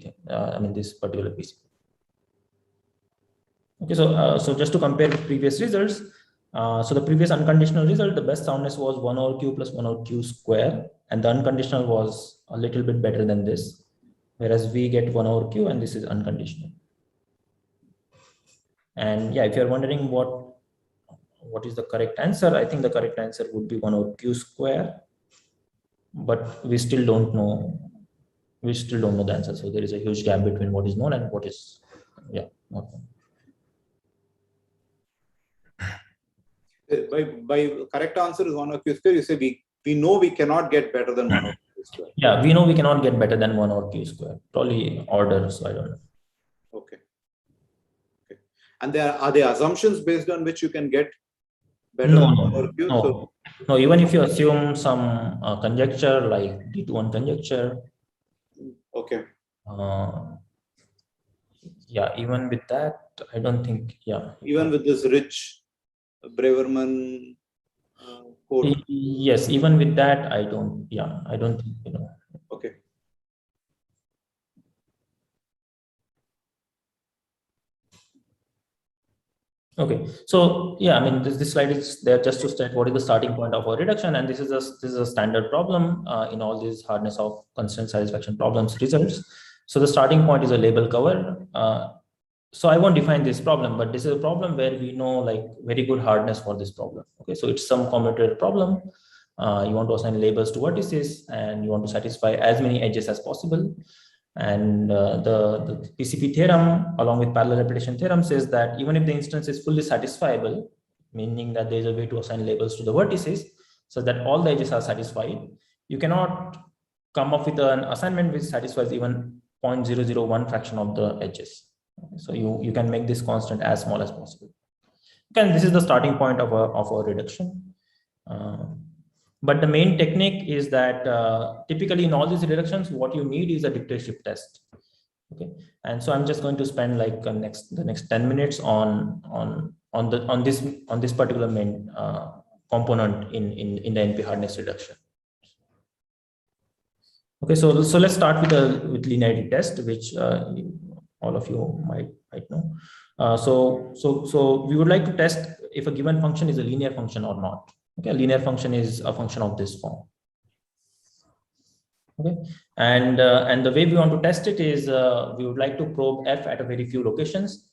thing. I mean this particular PCP. Okay, so just to compare with previous results, so the previous unconditional result, the best soundness was 1 over q plus 1 over q square, and the unconditional was a little bit better than this, whereas we get 1 over q, and this is unconditional. And yeah, if you're wondering what is the correct answer, I think the correct answer would be 1 over q square, but we still don't know the answer. So there is a huge gap between what is known and what is not known. By correct answer is 1 over q square, you say we know we cannot get better than 1 over q square. Yeah, we know we cannot get better than 1 over q square. Probably order, so I don't know. Okay. And are there assumptions based on which you can get better than 1 over q? No, even if you assume some conjecture like D21 conjecture. Okay. Yeah, even with that, I don't think, yeah. Even with this rich Braverman code? Yes, even with that, I don't think, Okay. Okay, so yeah, I mean this slide is there just to state what is the starting point of our reduction, and this is a standard problem in all these hardness of constraint satisfaction problems results. So the starting point is a label cover. So I won't define this problem, but this is a problem where we know like very good hardness for this problem. Okay, so it's some commutative problem. You want to assign labels to vertices, and you want to satisfy as many edges as possible. And the PCP theorem, along with parallel repetition theorem, says that even if the instance is fully satisfiable, meaning that there is a way to assign labels to the vertices so that all the edges are satisfied, you cannot come up with an assignment which satisfies even 0.001 fraction of the edges. Okay, so you can make this constant as small as possible. Okay, and this is the starting point of our reduction. But the main technique is that typically in all these reductions, what you need is a dictatorship test. Okay, and so I'm just going to spend like the next 10 minutes on this particular main component in the NP hardness reduction. Okay, so let's start with linearity test, which all of you might know. So we would like to test if a given function is a linear function or not. Okay, a linear function is a function of this form. Okay, and the way we want to test it is we would like to probe f at a very few locations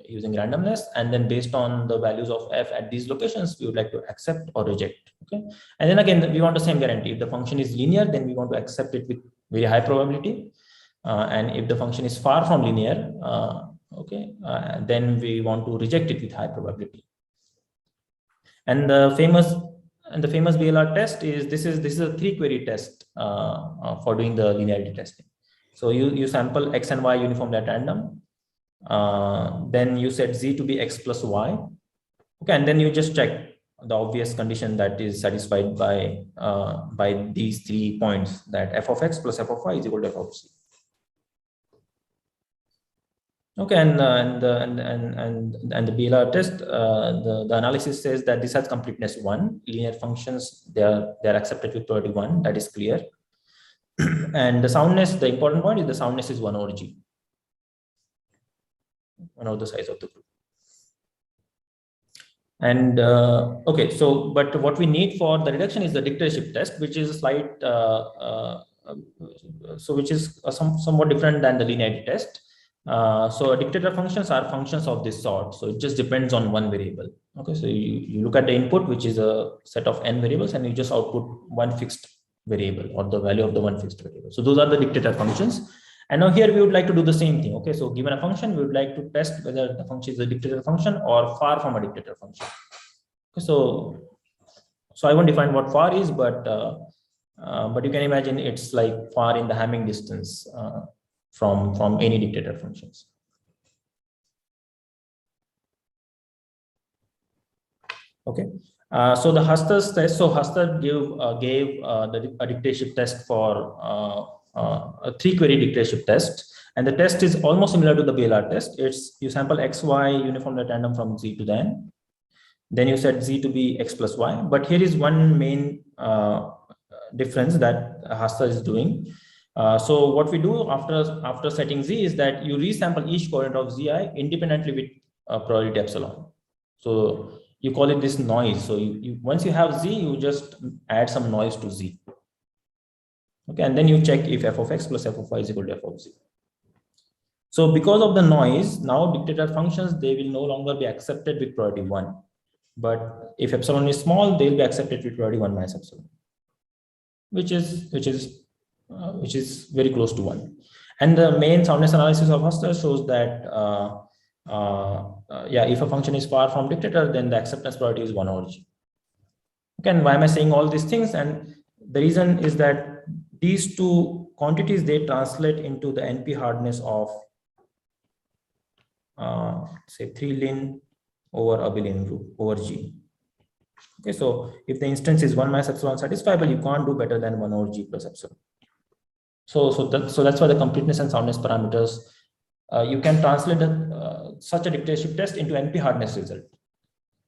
using randomness, and then based on the values of f at these locations, we would like to accept or reject. Okay, and then again we want the same guarantee. If the function is linear, then we want to accept it with very high probability, and if the function is far from linear, then we want to reject it with high probability. And the famous the famous BLR test is this is a 3-query test for doing the linearity testing. So you sample X and Y uniformly at random. Then you set Z to be X plus Y. Okay, and then you just check the obvious condition that is satisfied by these 3 points, that f of X plus f of Y is equal to f of Z. Okay, and the BLR test, the analysis says that this has completeness 1. Linear functions, they are accepted with priority 1. That is clear. And the soundness, the important point is the soundness is 1 over G, 1 over the size of the group. And okay, so but what we need for the reduction is the dictatorship test, which is a slight, which is somewhat different than the linearity test. So dictator functions are functions of this sort. So it just depends on one variable. Okay, so you look at the input, which is a set of n variables, and you just output one fixed variable or the value of the one fixed variable. So those are the dictator functions. And now here we would like to do the same thing. Okay, so given a function, we would like to test whether the function is a dictator function or far from a dictator function. Okay, so I won't define what far is, but you can imagine it's like far in the Hamming distance from any dictator functions. Okay, so the Hardness test. So Hardness gave a dictatorship test for a 3-query dictatorship test, and the test is almost similar to the BLR test. It's you sample X, Y uniformly at random from Z to the N. Then you set Z to be X plus Y. But here is one main difference that Hardness is doing. So what we do after setting Z is that you resample each coordinate of Zi independently with probability epsilon. So you call it this noise. So once you have Z, you just add some noise to Z. Okay, and then you check if f of X plus f of Y is equal to f of Z. So because of the noise, now dictator functions, they will no longer be accepted with priority 1. But if epsilon is small, they'll be accepted with priority 1 minus epsilon, which is very close to 1. And the main soundness analysis of Hardness shows that if a function is far from dictator, then the acceptance priority is 1 over G. Okay, and why am I saying all these things? And the reason is that these two quantities, they translate into the NP hardness of say 3 lin over abelian group over G. Okay, so if the instance is 1 minus epsilon satisfiable, you can't do better than 1 over G plus epsilon. So that's why the completeness and soundness parameters, you can translate such a dictatorship test into NP hardness result.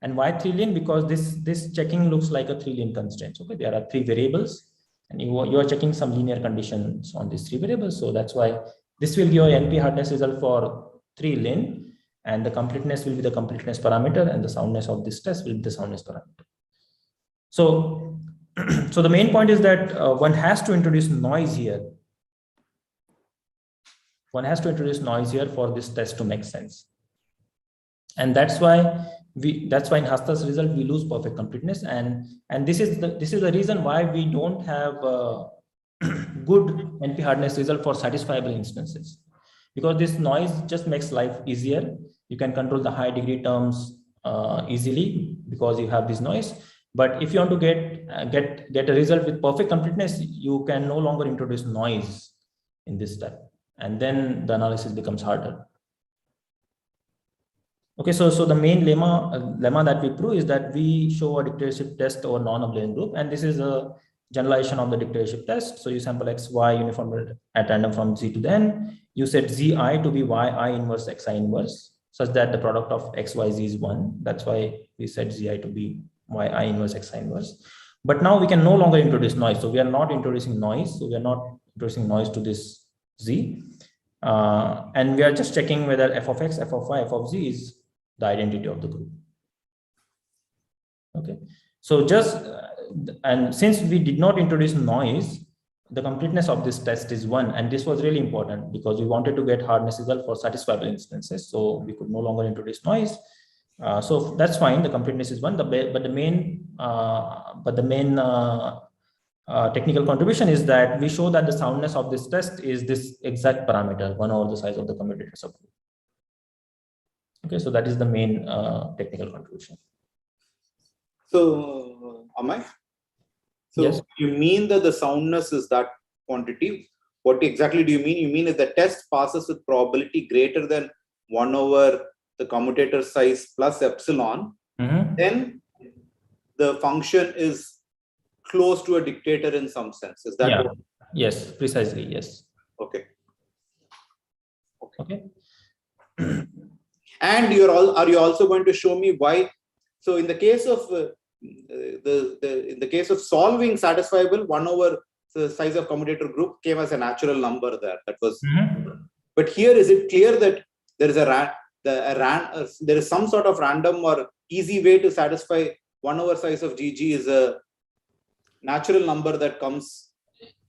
And why 3 lin? Because this checking looks like a 3 lin constraint. Okay, there are 3 variables, and you are checking some linear conditions on these 3 variables. So that's why this will give you an NP hardness result for 3 lin, and the completeness will be the completeness parameter, and the soundness of this test will be the soundness parameter. So the main point is that one has to introduce noise here. One has to introduce noise here for this test to make sense. And that's why in Hardness result we lose perfect completeness, and this is the reason why we don't have good NP hardness result for satisfiable instances, because this noise just makes life easier. You can control the high degree terms easily because you have this noise. But if you want to get a result with perfect completeness, you can no longer introduce noise in this step, and then the analysis becomes harder. Okay, so the main lemma that we prove is that we show a dictatorship test over non-abelian group, and this is a generalization of the dictatorship test. So you sample X, Y uniformly at random from Z to the N. You set Zi to be Yi inverse Xi inverse, such that the product of X, Y, Z is 1. That's why we set Zi to be Yi inverse Xi inverse. But now we can no longer introduce noise. So we are not introducing noise. So we are not introducing noise to this Z. And we are just checking whether f of X, f of Y, f of Z is the identity of the group. Okay, so and since we did not introduce noise, the completeness of this test is 1, and this was really important because we wanted to get hardness result for satisfiable instances, so we could no longer introduce noise. So that's fine, the completeness is 1, but the main technical contribution is that we show that the soundness of this test is this exact parameter, 1 over the size of the commutator subgroup. Okay, so that is the main technical contribution. So Amey? So Yes. you mean that the soundness is that quantity? What exactly do you mean? You mean if the test passes with probability greater than 1 over the commutator size plus epsilon, then the function is close to a dictator in some sense. Is that what? Yes, precisely. Yes. Okay. Okay. And are you also going to show me why? So in the case of in the case of solving satisfiable, 1 over the size of commutator group came as a natural number there. That was. But here, is it clear that there is there is some sort of random or easy way to satisfy 1 over size of GG is a natural number that comes?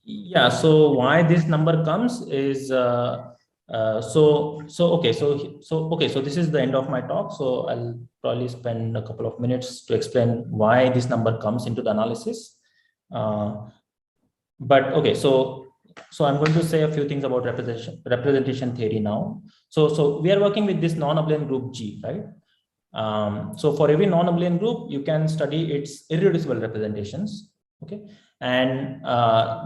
Yeah. So why this number comes is so this is the end of my talk. So I'll probably spend a couple of minutes to explain why this number comes into the analysis. But okay, so I'm going to say a few things about representation theory now. So we are working with this non-abelian group G, right? So for every non-abelian group, you can study its irreducible representations. Okay, and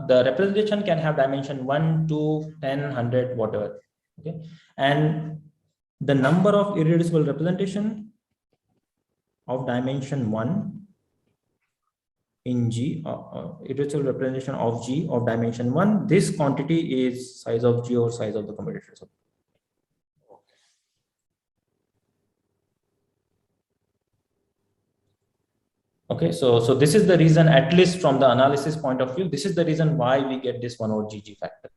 the representation can have dimension 1, 2, 10, 100, whatever. Okay, and the number of irreducible representation of dimension 1 in G, irreducible representation of G of dimension 1, this quantity is size of G or size of the commutator. Okay, so this is the reason, at least from the analysis point of view, this is the reason why we get this 1 over GG factor.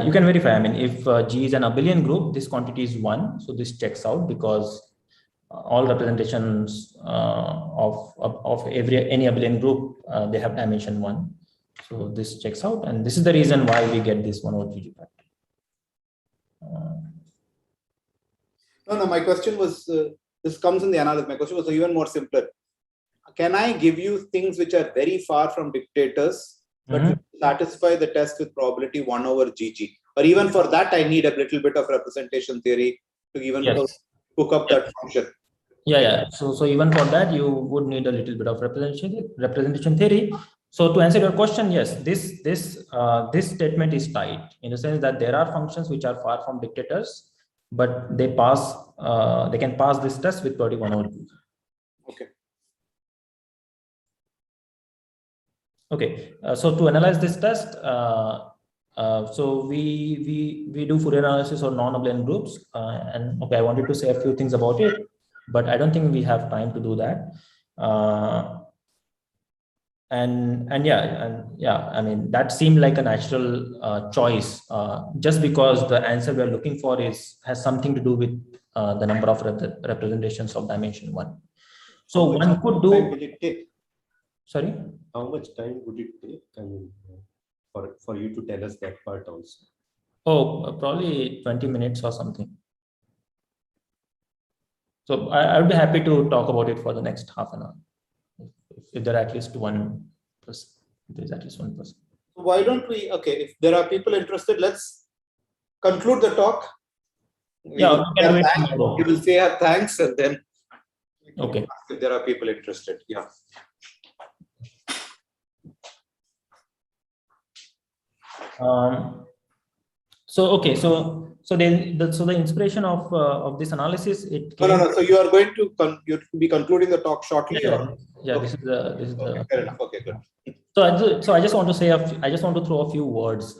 You can verify, I mean, if G is an abelian group, this quantity is 1. So this checks out because all representations of any abelian group, they have dimension 1. So this checks out, and this is the reason why we get this 1 over GG factor. No, my question was, this comes in the analysis. My question was even more simpler. Can I give you things which are very far from dictators, but satisfy the test with probability 1 over GG? Or even for that, I need a little bit of representation theory to even hook up that function. Yeah. So even for that, you would need a little bit of representation theory. So to answer your question, yes, this statement is tight in the sense that there are functions which are far from dictators, but they can pass this test with 31 over GG. Okay. Okay. So to analyze this test, so we do Fourier analysis on non-abelian groups, and okay, I wanted to say a few things about it, but I don't think we have time to do that. And yeah, I mean, that seemed like a natural choice, just because the answer we are looking for has something to do with the number of representations of dimension 1. So one could do. Sorry? How much time would it take? I mean, for you to tell us that part also. Oh, probably 20 minutes or something. So I would be happy to talk about it for the next half an hour. If there are at least one person, there's at least one person. Why don't we, okay, if there are people interested, let's conclude the talk. We will say our thanks and then okay, if there are people interested. Yeah. So the inspiration of this analysis, it came. No. So you are going to be concluding the talk shortly. Yeah. This is the. Fair enough. Okay, good. So I just want to say I just want to throw a few words.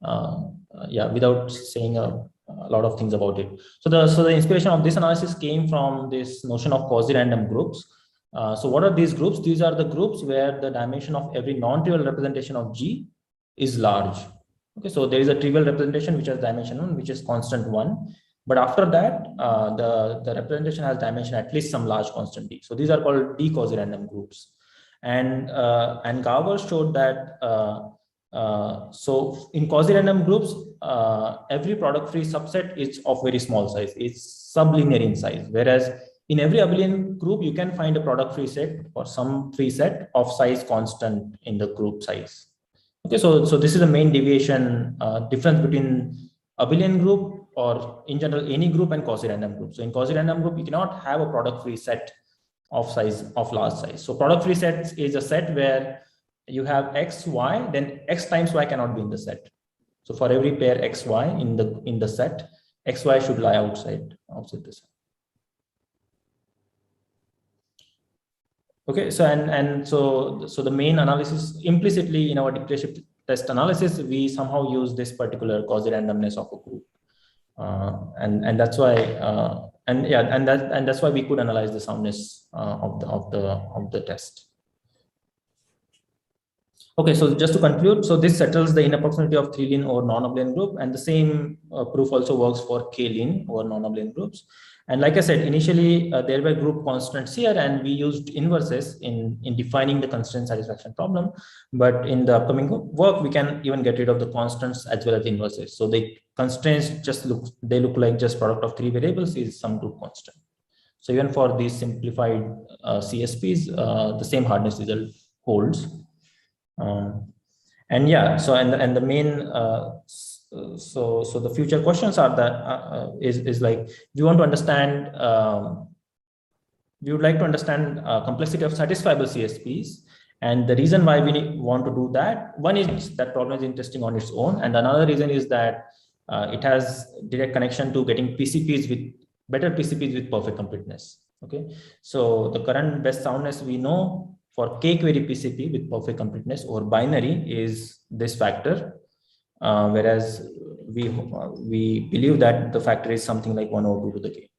Without saying a lot of things about it. So the inspiration of this analysis came from this notion of quasi-random groups. So what are these groups? These are the groups where the dimension of every non-trivial representation of G is large. Okay, so there is a trivial representation which has dimension 1, which is constant 1. But after that, the representation has dimension at least some large constant D. So these are called D quasi-random groups. And Garver showed that so in quasi-random groups, every product-free subset is of very small size. It's sublinear in size. Whereas in every abelian group, you can find a product-free set or some free set of size constant in the group size. Okay, so this is the main deviation difference between abelian group or in general any group and quasi-random group. So in quasi-random group, you cannot have a product-free set of large size. So product free set is a set where you have x, y, then x times y cannot be in the set. So for every pair x, y in the set, x, y should lie outside the set. Okay, so so the main analysis implicitly in our differential test analysis, we somehow use this particular quasi randomness of a group, and that's why that's why we could analyze the soundness of the test. Okay, so just to conclude, so this settles the inapproximability of 3-lin or non-abelian group, and the same proof also works for k-lin or non-abelian groups. And like I said, initially there were group constraints here, and we used inverses in defining the constraint satisfaction problem. But in the upcoming work, we can even get rid of the constants as well as the inverses. So the constraints just look like just product of 3 variables is some group constant. So even for these simplified CSPs, the same hardness result holds. And yeah, so and the main so the future questions are that is like we want to understand we would like to understand complexity of satisfiable CSPs, and the reason why we want to do that, one is that problem is interesting on its own, and another reason is that it has direct connection to getting PCPs with better PCPs with perfect completeness. Okay, so the current best soundness we know for k-query PCP with perfect completeness or binary is this factor, whereas we believe that the factor is something like 1 over 2 to the k.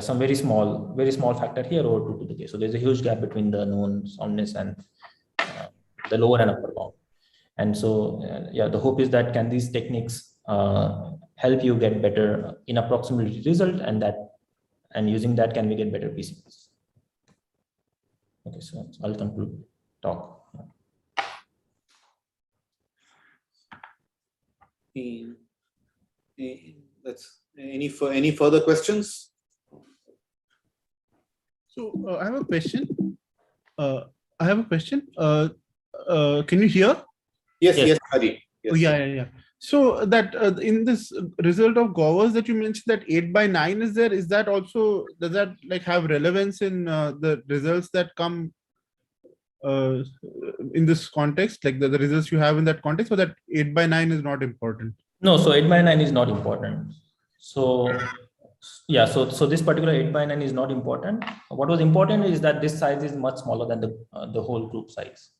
Some very small factor here over 2 to the k. So there's a huge gap between the known soundness and the lower and upper bound. And so the hope is that can these techniques help you get better inapproximability result, and using that, can we get better PCPs? Okay, so I'll conclude talk. Any further questions? So I have a question. Can you hear? Yes, Hari. Yes. Oh, yeah. So that in this result of Gowers that you mentioned, that 8/9 is there, is that also, does that like have relevance in the results that come in this context, like the results you have in that context, or that 8/9 is not important? No, so 8/9 is not important. So yeah, so this particular 8/9 is not important. What was important is that this size is much smaller than the whole group size.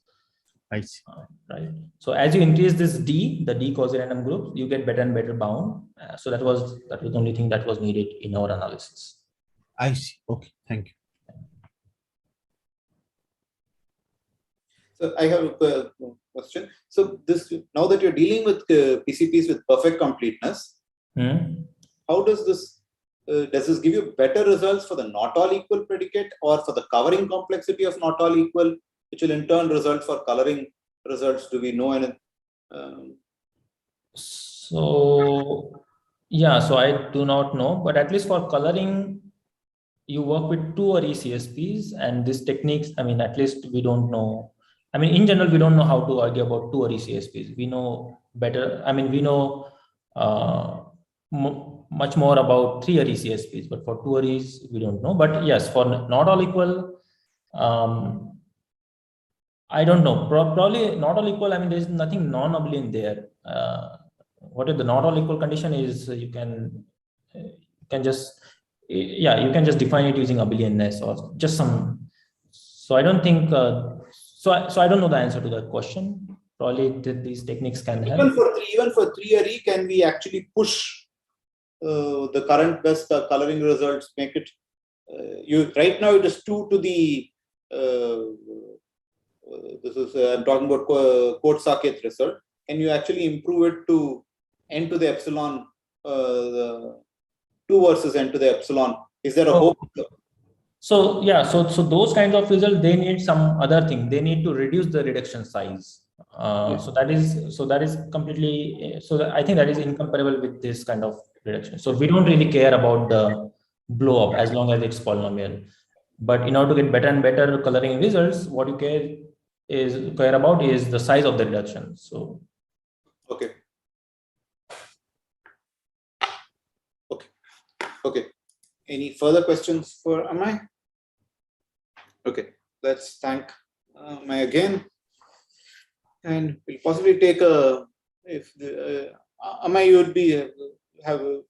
I see. Right. So as you increase this D, the D quasi-random group, you get better and better bound. So that was the only thing that was needed in our analysis. I see. Okay, thank you. So I have a question. So this, now that you're dealing with PCPs with perfect completeness, how does this give you better results for the not all equal predicate, or for the covering complexity of not all equal, which will in turn result for coloring results? Do we know anything? So yeah, so I do not know, but at least for coloring, you work with 2 or CSPs, and these techniques, I mean, at least we don't know. I mean, in general, we don't know how to argue about 2 or CSPs. We know better. I mean, we know much more about 3 or CSPs, but for 2 or we don't know. But yes, for not all equal, I don't know. Probably not all equal. I mean, there's nothing non-abelian there. What is the not all equal condition is you can just define it using abelianness or just some. So I don't think. So I don't know the answer to that question. Probably these techniques can help. Even for 3 or can we actually push the current best coloring results? Make it right now it is 2 to the. This is I'm talking about Cosets result. Can you actually improve it to n to the epsilon, 2 versus n to the epsilon? Is there a hope? So yeah, so those kinds of results, they need some other thing. They need to reduce the reduction size. So that is completely. So I think that is incomparable with this kind of reduction. So we don't really care about the blow up as long as it's polynomial. But in order to get better and better coloring results, what you care about is the size of the reduction. So okay. Okay. Any further questions for Amey? Okay, let's thank Amey again. And we'll possibly take a, if the, Amey, you would be able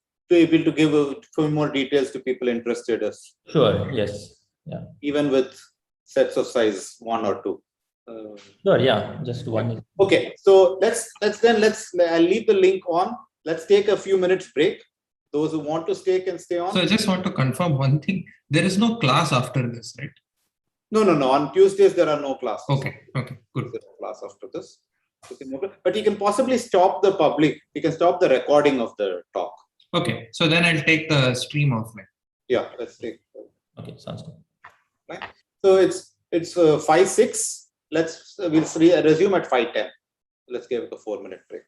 to give a few more details to people interested as. Sure, yes. Yeah. Even with sets of size 1 or 2. Sure, yeah, just one. Okay, so I'll leave the link on. Let's take a few minutes break. Those who want to stay can stay on. So I just want to confirm one thing. There is no class after this, right? No. On Tuesdays, there are no classes. Okay, good. There's a class after this. But you can possibly stop the public. You can stop the recording of the talk. Okay, so then I'll take the stream offline. Yeah, let's take. Okay, sounds good. Right. So it's 5:06. We'll resume at 5:10. Let's give it a 4-minute break.